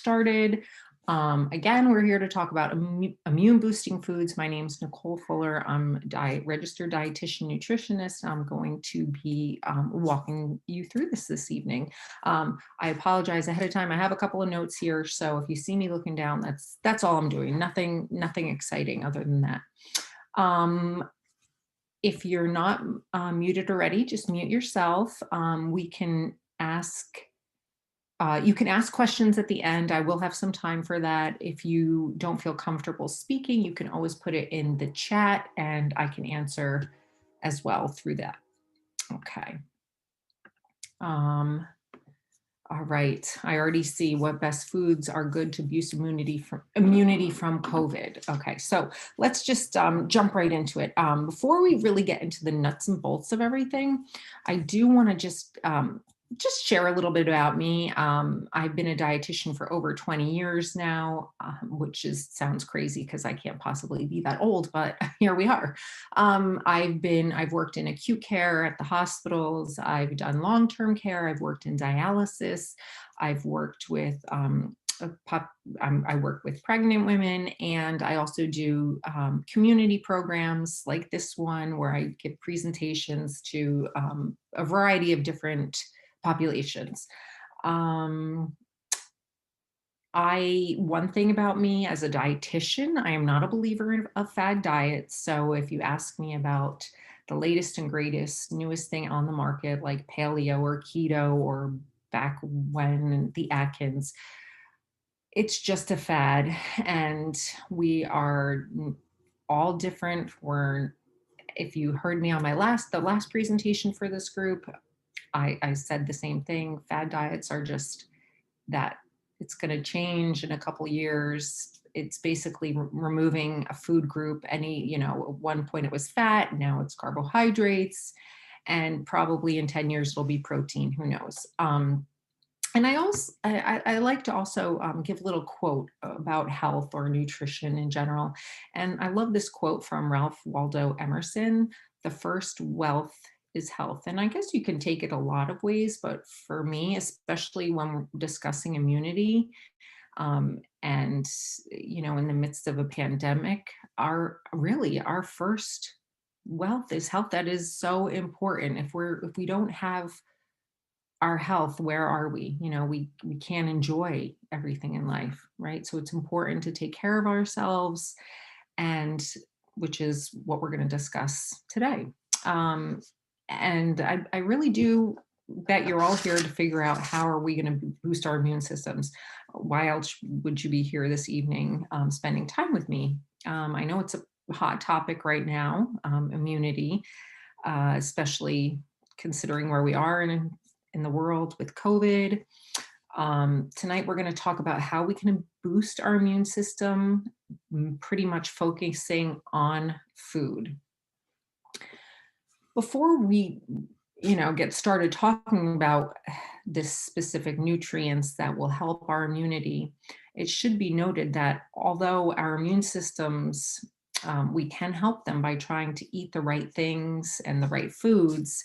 started. Again, we're here to talk about immune boosting foods. My name is Nicole Fuller. I'm a registered dietitian nutritionist. I'm going to be walking you through this evening. I apologize ahead of time. I have a couple of notes here, so if you see me looking down, that's all I'm doing. Nothing exciting other than that. If you're not muted already, just mute yourself. You can ask questions at the end. I will have some time for that. If you don't feel comfortable speaking, you can always put it in the chat and I can answer as well through that. Okay. All right. I already see what best foods are good to boost immunity from COVID. Okay, so let's just jump right into it. Before we really get into the nuts and bolts of everything, I do want to just share a little bit about me. I've been a dietitian for over 20 years now, which sounds crazy because I can't possibly be that old, but here we are. I've worked in acute care at the hospitals. I've done long-term care. I've worked in dialysis. I've worked with I work with pregnant women, and I also do community programs like this one where I give presentations to a variety of different populations. One thing about me as a dietitian, I am not a believer of fad diets. So if you ask me about the latest and greatest, newest thing on the market, like paleo or keto or back when the Atkins, it's just a fad, and we are all different. If you heard me on the last presentation for this group, I said the same thing. Fad diets are just that. It's going to change in a couple years. It's basically removing a food group. At one point it was fat, now it's carbohydrates, and probably in 10 years it'll be protein. Who knows? And I like to also give a little quote about health or nutrition in general. And I love this quote from Ralph Waldo Emerson: "The first wealth is health." And I guess you can take it a lot of ways, but for me, especially when we're discussing immunity, and in the midst of a pandemic, our first wealth is health. That is so important. If we don't have our health, where are we? We can't enjoy everything in life, right? So it's important to take care of ourselves, and which is what we're going to discuss today. And I really do bet you're all here to figure out how are we going to boost our immune systems. Why else would you be here this evening spending time with me? I know it's a hot topic right now, immunity, especially considering where we are in the world with COVID. Tonight, we're going to talk about how we can boost our immune system, pretty much focusing on food. Before we, get started talking about this specific nutrients that will help our immunity, it should be noted that although our immune systems, we can help them by trying to eat the right things and the right foods,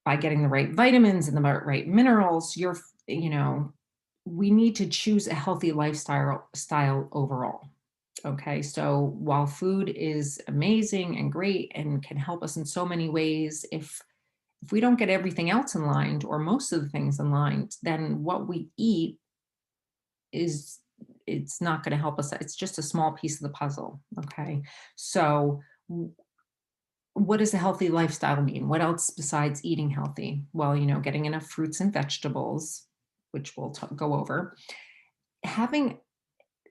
by getting the right vitamins and the right minerals, we need to choose a healthy lifestyle overall. Okay, so while food is amazing and great and can help us in so many ways, if we don't get everything else in line, or most of the things in line, then what we eat it's not going to help us. It's just a small piece of the puzzle. Okay, so what does a healthy lifestyle mean? What else besides eating healthy? Well, getting enough fruits and vegetables, which we'll go over. Having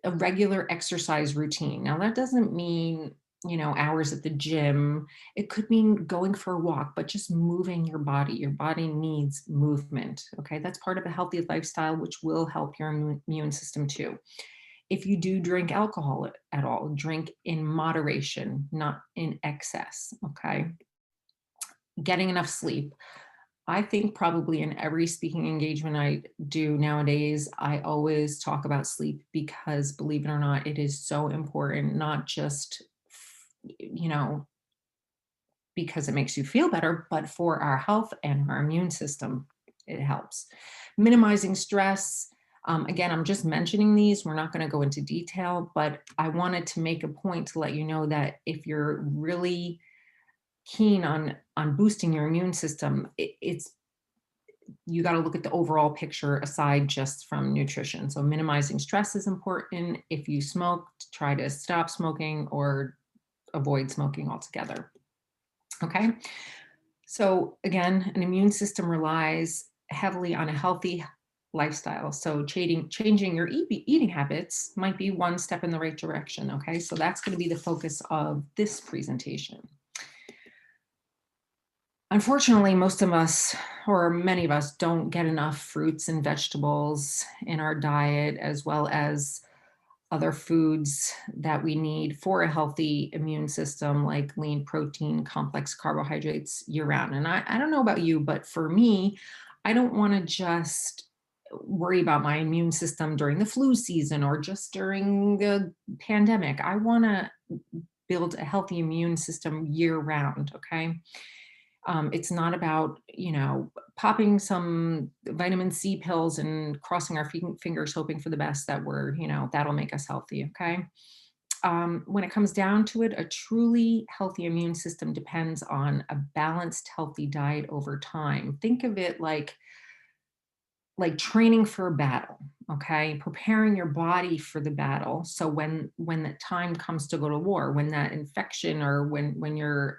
a regular exercise routine. Now, that doesn't mean, hours at the gym. It could mean going for a walk, but just moving your body. Your body needs movement. Okay, that's part of a healthy lifestyle, which will help your immune system too. If you do drink alcohol at all, drink in moderation, not in excess, okay? Getting enough sleep. I think probably in every speaking engagement I do nowadays, I always talk about sleep because, believe it or not, it is so important, not just, because it makes you feel better, but for our health and our immune system, it helps. Minimizing stress. Again, I'm just mentioning these. We're not going to go into detail, but I wanted to make a point to let you know that if you're really keen on boosting your immune system, it's you got to look at the overall picture aside just from nutrition. So minimizing stress is important. If you smoke, try to stop smoking or avoid smoking altogether. Okay. So again, an immune system relies heavily on a healthy lifestyle. So changing your eating habits might be one step in the right direction. Okay. So that's going to be the focus of this presentation. Unfortunately, most of us, or many of us, don't get enough fruits and vegetables in our diet, as well as other foods that we need for a healthy immune system, like lean protein, complex carbohydrates year round. And I don't know about you, but for me, I don't want to just worry about my immune system during the flu season or just during the pandemic. I want to build a healthy immune system year round. Okay. It's not about, popping some vitamin C pills and crossing our fingers, hoping for the best that that'll make us healthy. Okay. When it comes down to it, a truly healthy immune system depends on a balanced, healthy diet over time. Think of it like training for a battle. Okay, preparing your body for the battle. So when the time comes to go to war, when that infection or when you're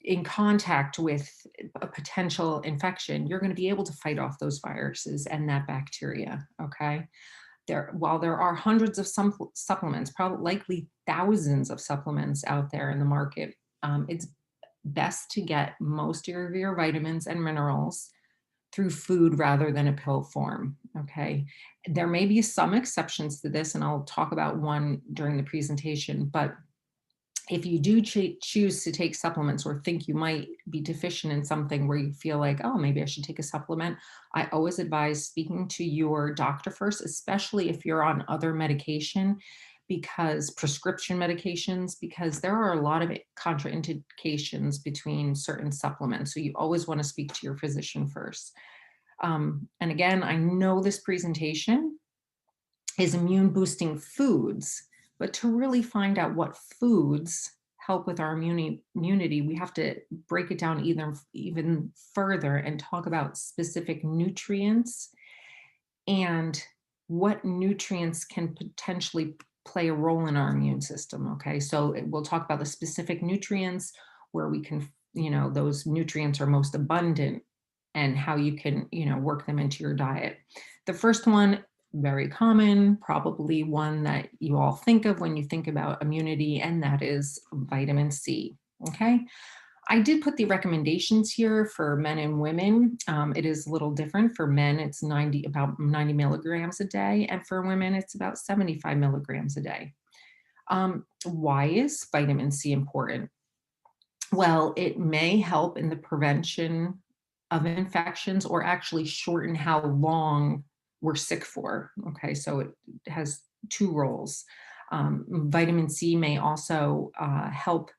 in contact with a potential infection, you're going to be able to fight off those viruses and that bacteria. Okay. While there are hundreds of supplements, probably likely thousands of supplements out there in the market, it's best to get most of your vitamins and minerals through food rather than a pill form. Okay. There may be some exceptions to this, and I'll talk about one during the presentation, but if you do choose to take supplements or think you might be deficient in something where you feel like, oh, maybe I should take a supplement, I always advise speaking to your doctor first, especially if you're on other medication, because prescription medications, because there are a lot of contraindications between certain supplements. So you always want to speak to your physician first. And again, I know this presentation is immune boosting foods, but to really find out what foods help with our immunity, we have to break it down even further and talk about specific nutrients and what nutrients can potentially play a role in our immune system. Okay, so we'll talk about the specific nutrients where we can, those nutrients are most abundant and how you can, work them into your diet. The first one, very common, probably one that you all think of when you think about immunity, and that is vitamin C. Okay. I did put the recommendations here for men and women. It is a little different. For men, it's about 90 milligrams a day, and for women, it's about 75 milligrams a day. Why is vitamin C important? Well, it may help in the prevention of infections or actually shorten how long we're sick for. Okay, so it has two roles. Vitamin C may also help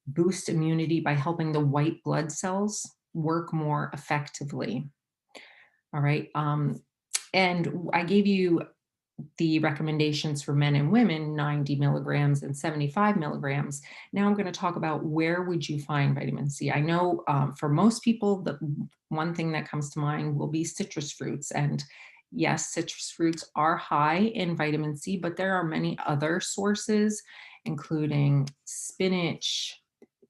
boost immunity by helping the white blood cells work more effectively. All right. And I gave you the recommendations for men and women, 90 milligrams and 75 milligrams. Now I'm going to talk about where would you find vitamin C. I know for most people, the one thing that comes to mind will be citrus fruits. And yes, citrus fruits are high in vitamin C, but there are many other sources, including spinach,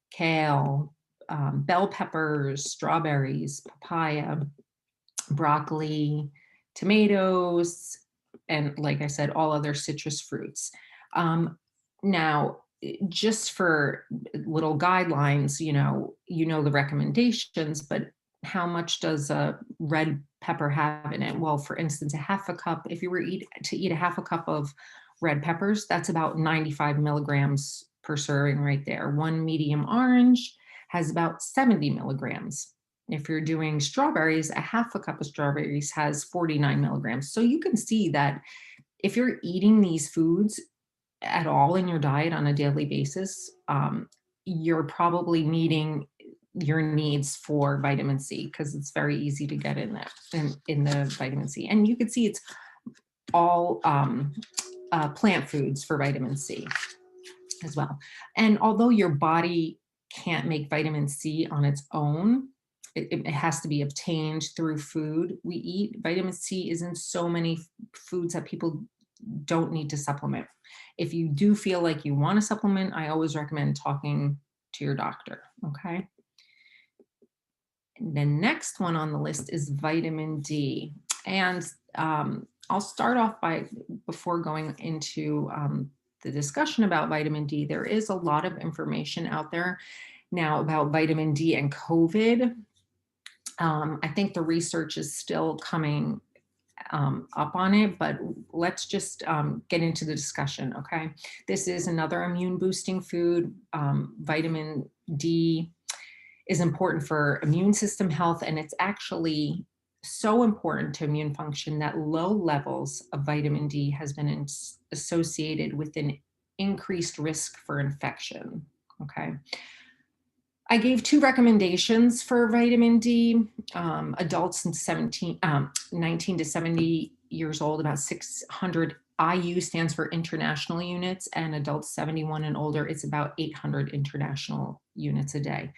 kale, bell peppers, strawberries, papaya, broccoli, tomatoes, and like I said, all other citrus fruits. Now, just for little guidelines, the recommendations, but how much does a red pepper have in it? Well, for instance, a half a cup, if you were to eat a half a cup of red peppers, that's about 95 milligrams per serving right there. One medium orange has about 70 milligrams. If you're doing strawberries, a half a cup of strawberries has 49 milligrams. So you can see that if you're eating these foods at all in your diet on a daily basis, you're probably needing your needs for vitamin C, because it's very easy to get in that in the vitamin C. And you can see it's all plant foods for vitamin C as well. And although your body can't make vitamin C on its own, it has to be obtained through food we eat. Vitamin C is in so many foods that people don't need to supplement. If you do feel like you want to supplement, I always recommend talking to your doctor. Okay. The next one on the list is vitamin D. And I'll start off by, before going into the discussion about vitamin D, there is a lot of information out there now about vitamin D and COVID. I think the research is still coming up on it, but let's just get into the discussion, okay? This is another immune boosting food. Vitamin D is important for immune system health, and it's actually so important to immune function that low levels of vitamin D has been associated with an increased risk for infection, okay? I gave 2 recommendations for vitamin D. Adults in 19 to 70 years old, about 600 IU stands for international units, and adults 71 and older, it's about 800 international units a day.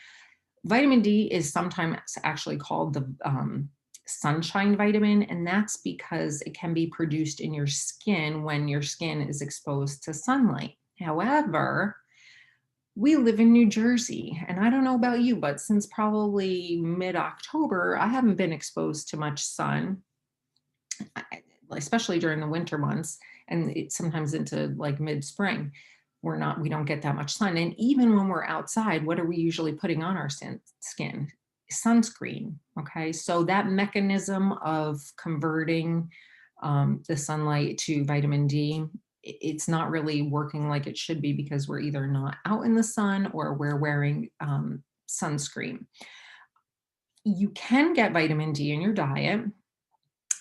Vitamin D is sometimes actually called the sunshine vitamin, and that's because it can be produced in your skin when your skin is exposed to sunlight. However, we live in New Jersey, and I don't know about you, but since probably mid-October, I haven't been exposed to much sun, especially during the winter months, and it's sometimes into like mid-spring. We don't get that much sun. And even when we're outside, what are we usually putting on our skin? Sunscreen, okay? So that mechanism of converting the sunlight to vitamin D, it's not really working like it should be, because we're either not out in the sun or we're wearing sunscreen. You can get vitamin D in your diet.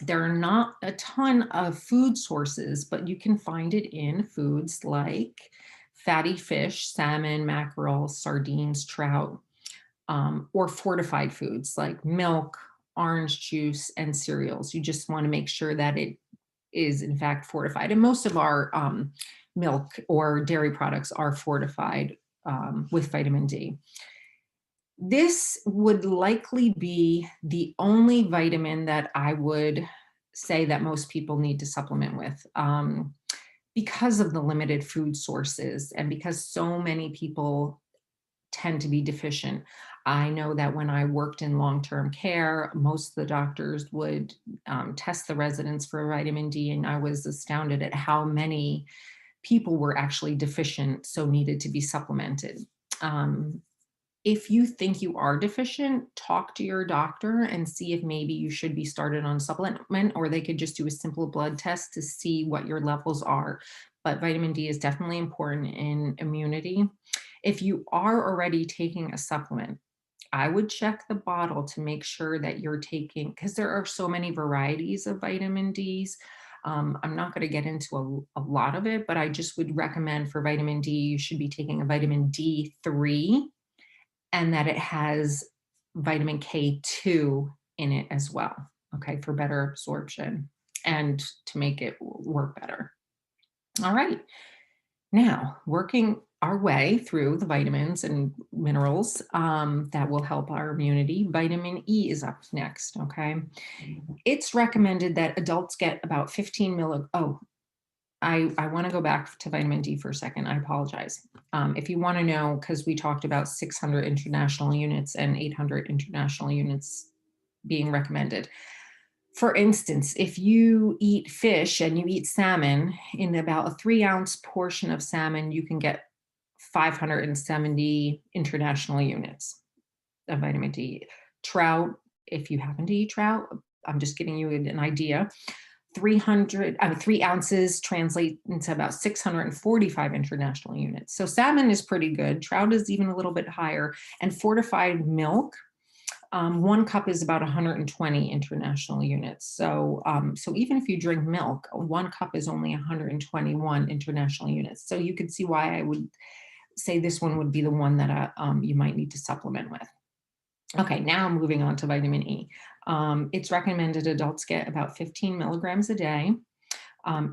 There are not a ton of food sources, but you can find it in foods like fatty fish, salmon, mackerel, sardines, trout, or fortified foods like milk, orange juice, and cereals. You just want to make sure that it is in fact fortified. And most of our milk or dairy products are fortified with vitamin D. This would likely be the only vitamin that I would say that most people need to supplement with, because of the limited food sources and because so many people tend to be deficient. I know that when I worked in long-term care, most of the doctors would test the residents for vitamin D, and I was astounded at how many people were actually deficient, so needed to be supplemented. If you think you are deficient, talk to your doctor and see if maybe you should be started on supplement, or they could just do a simple blood test to see what your levels are. But vitamin D is definitely important in immunity. If you are already taking a supplement, I would check the bottle to make sure that you're taking, because there are so many varieties of vitamin Ds. I'm not going to get into a lot of it, but I just would recommend for vitamin D, you should be taking a vitamin D3, and that it has vitamin K2 in it as well, okay, for better absorption and to make it work better. All right, now working our way through the vitamins and minerals that will help our immunity. Vitamin E is up next, okay? It's recommended that adults get about 15 milligrams. Oh, I want to go back to vitamin D for a second. I apologize. If you want to know, because we talked about 600 international units and 800 international units being recommended. For instance, if you eat fish and you eat salmon, in about a 3-ounce portion of salmon, you can get 570 international units of vitamin D. Trout, if you happen to eat trout, I'm just giving you an idea. 3 ounces translate into about 645 international units. So salmon is pretty good. Trout is even a little bit higher. And fortified milk, 1 cup is about 120 international units. So, so even if you drink milk, 1 cup is only 121 international units. So you could see why I would say this one would be the one that you might need to supplement with. Okay, now I'm moving on to vitamin E. It's recommended adults get about 15 milligrams a day.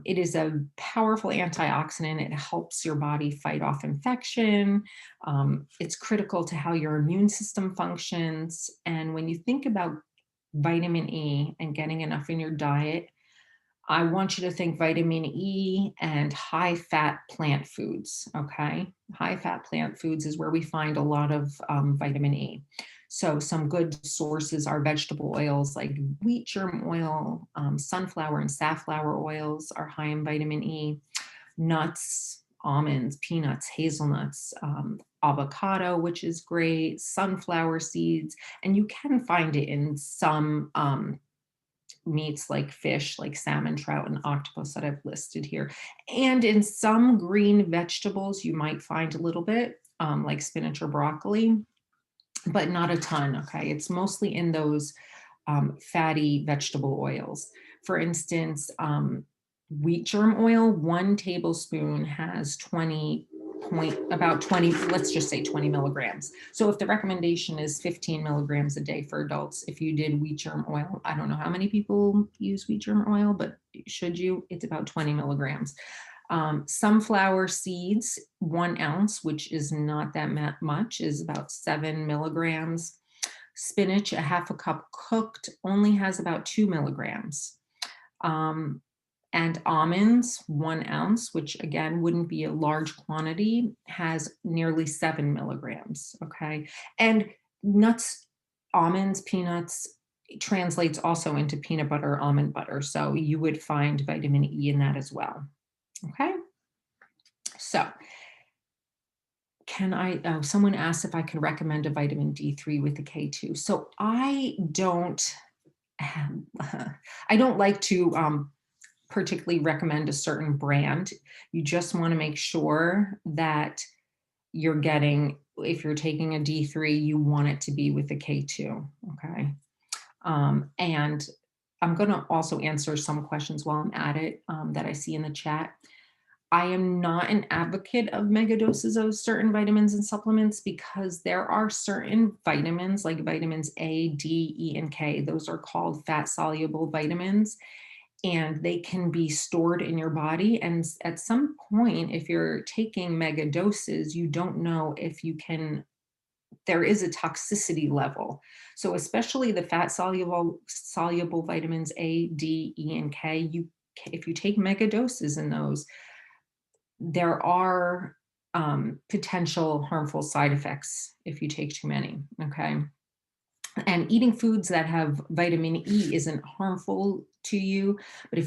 It is a powerful antioxidant. It helps your body fight off infection. It's critical to how your immune system functions. And when you think about vitamin E and getting enough in your diet, I want you to think vitamin E and high fat plant foods. Okay. High fat plant foods is where we find a lot of vitamin E. So, some good sources are vegetable oils like wheat germ oil, sunflower and safflower oils are high in vitamin E, nuts, almonds, peanuts, hazelnuts, avocado, which is great, sunflower seeds. And you can find it in some meats like fish, like salmon, trout, and octopus that I've listed here. And in some green vegetables, you might find a little bit, like spinach or broccoli, but not a ton. Okay. It's mostly in those fatty vegetable oils. For instance, wheat germ oil, 1 tablespoon has 20, let's just say 20 milligrams. So if the recommendation is 15 milligrams a day for adults, if you did wheat germ oil, I don't know how many people use wheat germ oil, but should you, it's about 20 milligrams. Sunflower seeds, 1 ounce, which is not that much, is about 7 milligrams. Spinach, a half a cup cooked, only has about 2 milligrams. Um, and almonds, 1 ounce, which again wouldn't be a large quantity, has nearly 7 milligrams. Okay. And nuts, almonds, peanuts translates also into peanut butter, almond butter. So you would find vitamin E in that as well. Okay. So someone asked if I could recommend a vitamin D3 with the K2. So I don't, I don't like to particularly recommend a certain brand. You just want to make sure that you're getting, if you're taking a D3, you want it to be with the K2. Okay. And I'm going to also answer some questions while I'm at it that I see in the chat. I am not an advocate of mega doses of certain vitamins and supplements because there are certain vitamins like vitamins A, D, E, and K. Those are called fat soluble vitamins, and they can be stored in your body. And at some point, if you're taking mega doses, you don't know if you can, there is a toxicity level. So especially the fat soluble vitamins A, D, E, and K, if you take mega doses in those, there are potential harmful side effects if you take too many. Okay. And eating foods that have vitamin E isn't harmful to you, but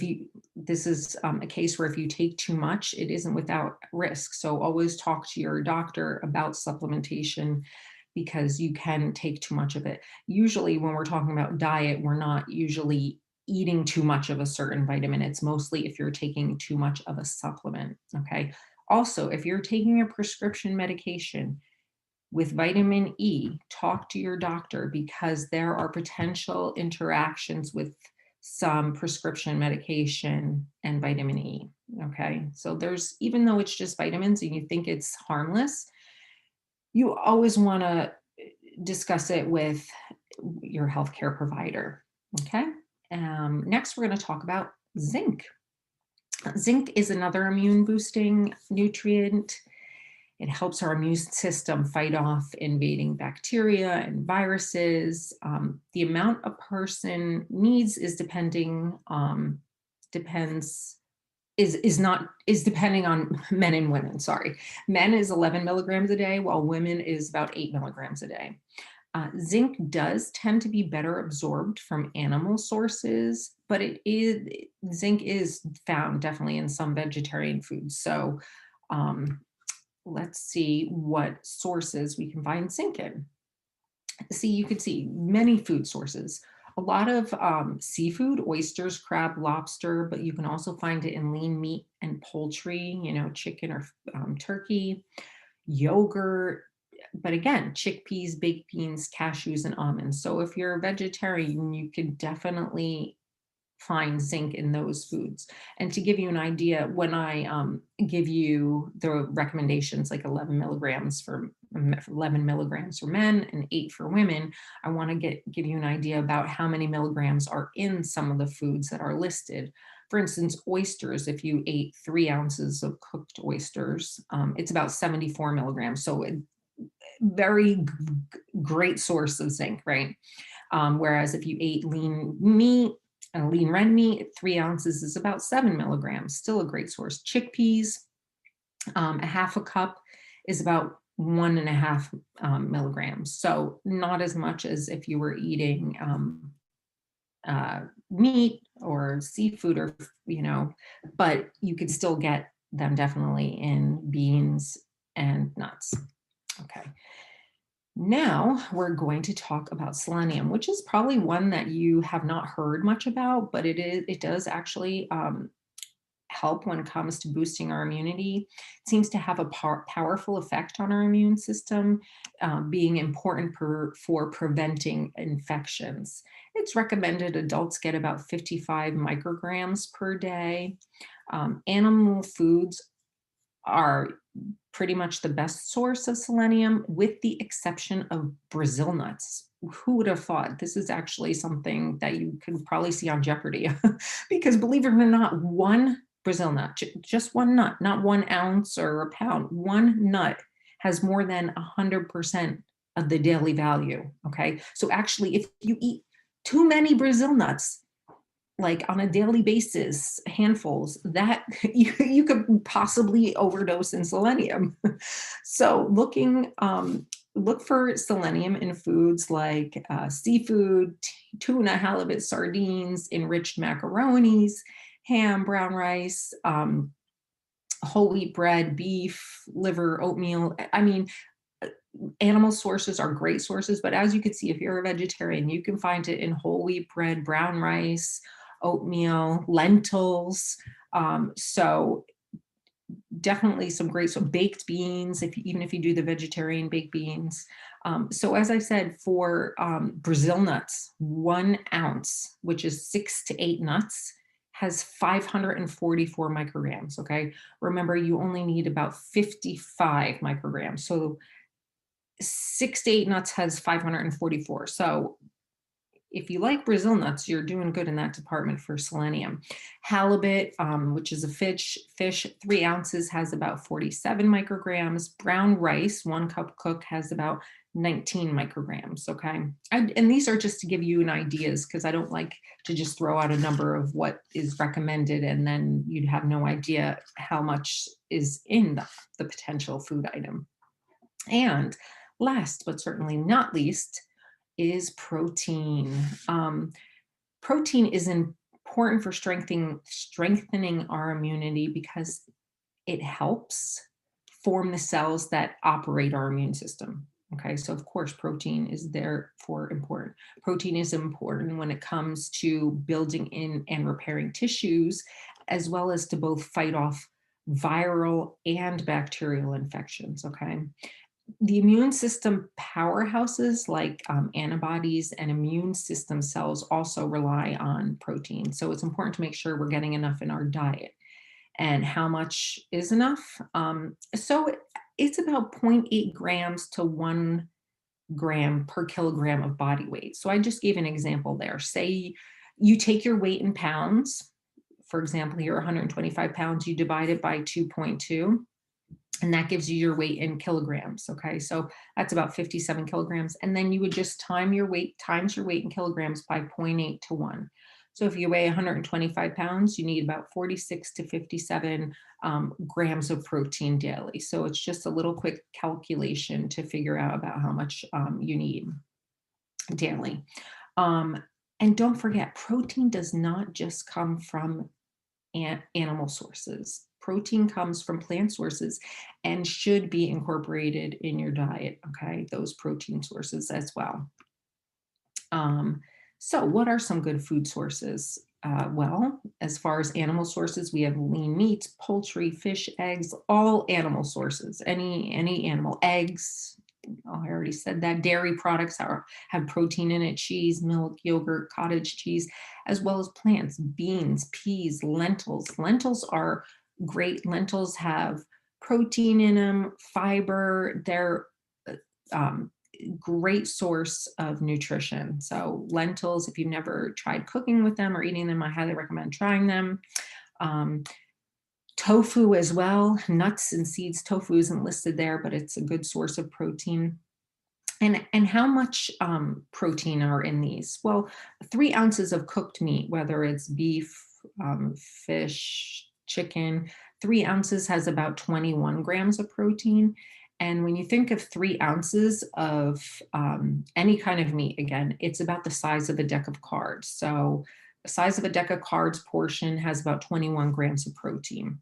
this is a case where if you take too much, it isn't without risk. So always talk to your doctor about supplementation because you can take too much of it. Usually when we're talking about diet, we're not usually eating too much of a certain vitamin. It's mostly if you're taking too much of a supplement. Okay. Also, if you're taking a prescription medication, with vitamin E, talk to your doctor because there are potential interactions with some prescription medication and vitamin E. Okay. So even though it's just vitamins and you think it's harmless, you always want to discuss it with your healthcare provider. Okay. Next, we're going to talk about zinc. Zinc is another immune boosting nutrient. It helps our immune system fight off invading bacteria and viruses. The amount a person needs is depending on men and women. Sorry, men is 11 milligrams a day, while women is about 8 milligrams a day. Zinc does tend to be better absorbed from animal sources, but zinc is found definitely in some vegetarian foods. So let's see what sources we can find zinc in. You could see many food sources. A lot of seafood, oysters, crab, lobster, but you can also find it in lean meat and poultry, chicken or turkey, yogurt, but again, chickpeas, baked beans, cashews, and almonds. So if you're a vegetarian, you can definitely find zinc in those foods. And to give you an idea, when I give you the recommendations, like 11 milligrams for 11 milligrams for men and 8 for women, I want to give you an idea about how many milligrams are in some of the foods that are listed. For instance, oysters, if you ate 3 ounces of cooked oysters, it's about 74 milligrams. So a very great source of zinc, right? Whereas if you ate lean meat, lean red meat, 3 ounces is about 7 milligrams, still a great source. Chickpeas, a half a cup is about 1.5 milligrams. So not as much as if you were eating meat or seafood, or, but you could still get them definitely in beans and nuts. Okay. Now we're going to talk about selenium, which is probably one that you have not heard much about, but it does actually help when it comes to boosting our immunity. It seems to have a powerful effect on our immune system, being important for preventing infections. It's recommended adults get about 55 micrograms per day. Animal foods are pretty much the best source of selenium, with the exception of Brazil nuts. Who would have thought? This is actually something that you can probably see on Jeopardy, because believe it or not, one Brazil nut, just one nut, not 1 ounce or a pound, one nut has more than 100% of the daily value. Okay. So actually, if you eat too many Brazil nuts, like on a daily basis, handfuls, that you could possibly overdose in selenium. So look for selenium in foods like seafood, tuna, halibut, sardines, enriched macaronis, ham, brown rice, whole wheat bread, beef, liver, oatmeal. I mean, animal sources are great sources, but as you can see, if you're a vegetarian, you can find it in whole wheat bread, brown rice, oatmeal, lentils. So definitely some great, so baked beans, even if you do the vegetarian baked beans. So as I said, for Brazil nuts, 1 ounce, which is 6 to 8 nuts, has 544 micrograms. Okay. Remember, you only need about 55 micrograms. So 6 to 8 nuts has 544. So if you like Brazil nuts, you're doing good in that department for selenium. Halibut, which is a fish, 3 ounces has about 47 micrograms. Brown rice, 1 cup cooked, has about 19 micrograms. Okay. And these are just to give you an ideas, because I don't like to just throw out a number of what is recommended and then you'd have no idea how much is in the potential food item. And last but certainly not least is protein. Protein is important for strengthening our immunity because it helps form the cells that operate our immune system. Okay, so of course, protein is therefore important. Protein is important when it comes to building in and repairing tissues, as well as to both fight off viral and bacterial infections. Okay. The immune system powerhouses like antibodies and immune system cells also rely on protein. So it's important to make sure we're getting enough in our diet. And how much is enough? So it's about 0.8 grams to 1 gram per kilogram of body weight. So I just gave an example there. Say you take your weight in pounds. For example, you're 125 pounds, you divide it by 2.2. And that gives you your weight in kilograms. Okay. So that's about 57 kilograms. And then you would just times your weight in kilograms by 0.8 to 1. So if you weigh 125 pounds, you need about 46 to 57 grams of protein daily. So it's just a little quick calculation to figure out about how much you need daily. And don't forget, protein does not just come from animal sources. Protein comes from plant sources and should be incorporated in your diet. Okay, those protein sources as well. So what are some good food sources? Well, as far as animal sources, we have lean meats, poultry, fish, eggs, all animal sources, any animal, eggs, I already said that. Dairy products have protein in it: cheese, milk, yogurt, cottage cheese, as well as plants, beans, peas, lentils. Lentils are great. Lentils have protein in them, fiber. They're um, great source of nutrition. So lentils, if you've never tried cooking with them or eating them, I highly recommend trying them. Um, Tofu as well, nuts and seeds. Tofu isn't listed there, but it's a good source of protein. And how much protein are in these? Well, 3 ounces of cooked meat, whether it's beef, fish, chicken, 3 ounces has about 21 grams of protein. And when you think of 3 ounces of any kind of meat, again, it's about the size of a deck of cards. So the size of a deck of cards portion has about 21 grams of protein.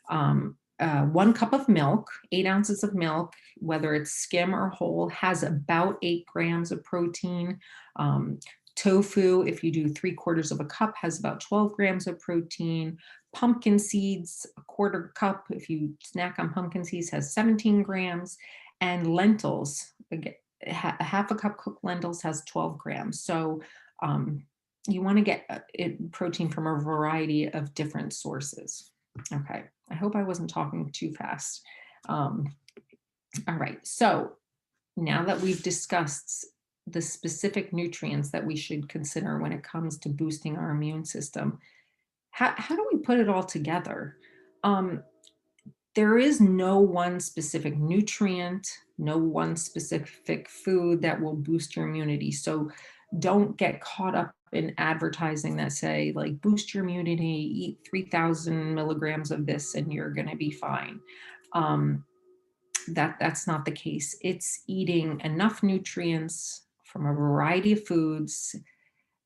1 cup of milk, 8 ounces of milk, whether it's skim or whole, has about 8 grams of protein. Tofu, if you do 3/4 of a cup, has about 12 grams of protein. Pumpkin seeds, a 1/4 cup, if you snack on pumpkin seeds, has 17 grams. And lentils, again, a half a cup cooked lentils has 12 grams. So you want to get protein from a variety of different sources. Okay, I hope I wasn't talking too fast. All right, so now that we've discussed the specific nutrients that we should consider when it comes to boosting our immune system, how do we put it all together? Um, there is no one specific nutrient, no one specific food that will boost your immunity. So don't get caught up in advertising that say, like, boost your immunity, eat 3,000 milligrams of this and you're going to be fine. Um, that's not the case. It's eating enough nutrients from a variety of foods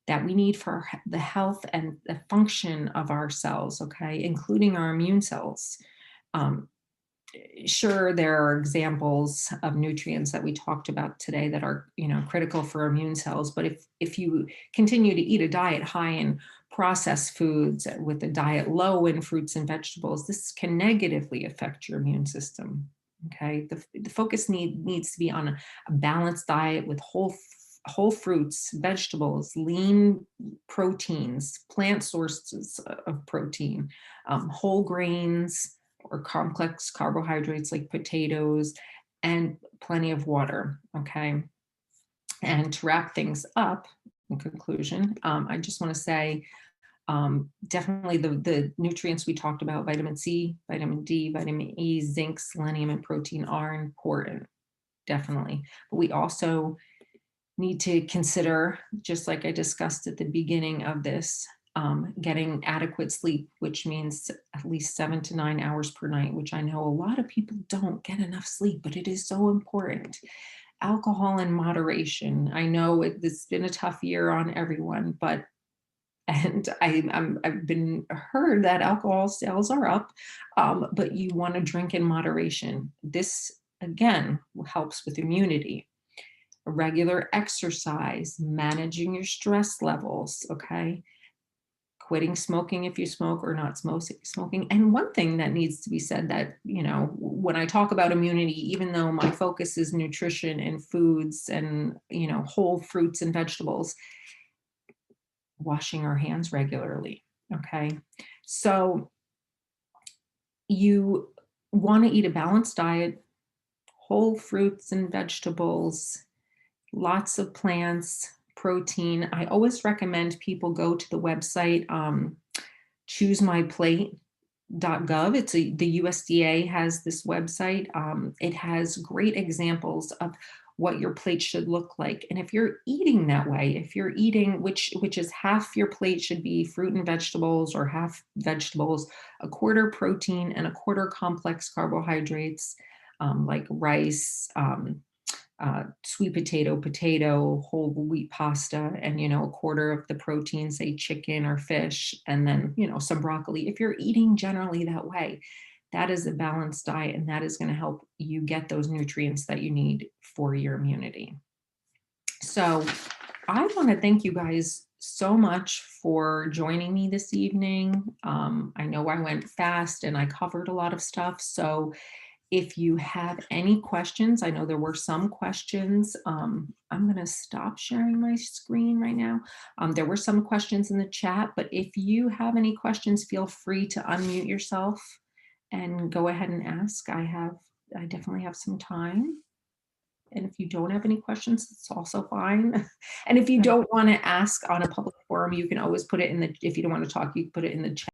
that we need for the health and the function of our cells, okay, including our immune cells. Um, sure, there are examples of nutrients that we talked about today that are, critical for immune cells, but if you continue to eat a diet high in processed foods with a diet low in fruits and vegetables, this can negatively affect your immune system. Okay, the focus needs to be on a balanced diet with whole fruits, vegetables, lean proteins, plant sources of protein, whole grains, or complex carbohydrates like potatoes, and plenty of water. Okay. And to wrap things up, in conclusion, I just want to say definitely the nutrients we talked about: vitamin C, vitamin D, vitamin E, zinc, selenium, and protein are important, definitely. But we also need to consider, just like I discussed at the beginning of this, getting adequate sleep, which means at least 7 to 9 hours per night, which I know a lot of people don't get enough sleep, but it is so important. Alcohol in moderation. I know it's been a tough year on everyone, but I've been heard that alcohol sales are up, but you want to drink in moderation. This again helps with immunity. Regular exercise, managing your stress levels, okay? Quitting smoking if you smoke or not smoking. And one thing that needs to be said that, when I talk about immunity, even though my focus is nutrition and foods and, whole fruits and vegetables, washing our hands regularly, okay? So you want to eat a balanced diet, whole fruits and vegetables, lots of plants, protein. I always recommend people go to the website, choosemyplate.gov. The USDA has this website. It has great examples of what your plate should look like. And if you're eating that way, if you're eating, which is half your plate should be fruit and vegetables, or half vegetables, 1/4 protein, and 1/4 complex carbohydrates, like rice, sweet potato, whole wheat pasta, and 1/4 of the protein, say chicken or fish, and then some broccoli. If you're eating generally that way, that is a balanced diet, and that is going to help you get those nutrients that you need for your immunity. So I want to thank you guys so much for joining me this evening. I know I went fast and I covered a lot of stuff, so If you have any questions, I know there were some questions. I'm going to stop sharing my screen right now. There were some questions in the chat, but if you have any questions, feel free to unmute yourself and go ahead and ask. I definitely have some time. And if you don't have any questions, it's also fine. And if you don't want to ask on a public forum, you can always put it in the, if you don't want to talk, you can put it in the chat.